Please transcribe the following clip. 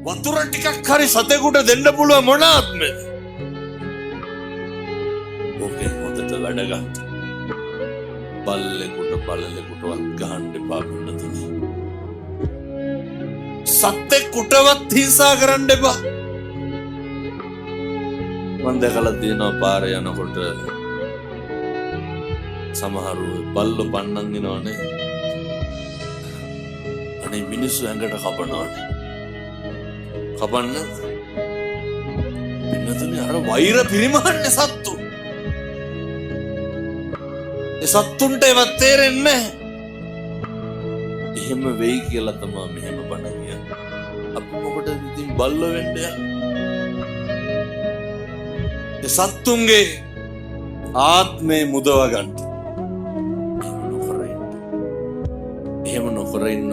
වතුර ටිකක් හරි සතෙකුට දෙන්න පුළුවන් මොන ආත්මෙද? ඕකේ හොඳට වැඩ ගන්න. බලලෙකුටවත් ගහන්න එපා පින්නතුනි. සතෙකුටවත් හිංසා කරන්න එපා. මම දැකලා තියෙනවා පාරේ යනකොට සමහරු බල්ලෝ පන්නන් එනවනේ. අනේ මිනිස්සු ඇඟට කපනවනේ. කපන්න පින්නතුනි අර වෛර පිරිමහන්නේ සත්තු. ඒ සත්තුන්ට ඒවත් තේරෙන්නේ නැහැ. එහෙම වෙයි කියලා තමයි මෙහෙම බණ කියන්නේ. අපි මොකටද ඉතින් බල්ලෝ වෙන්නේ? ඒ සත්තුන්ගේ ආත්මේ මුදව ගන්න. එහෙම නොකර ඉන්න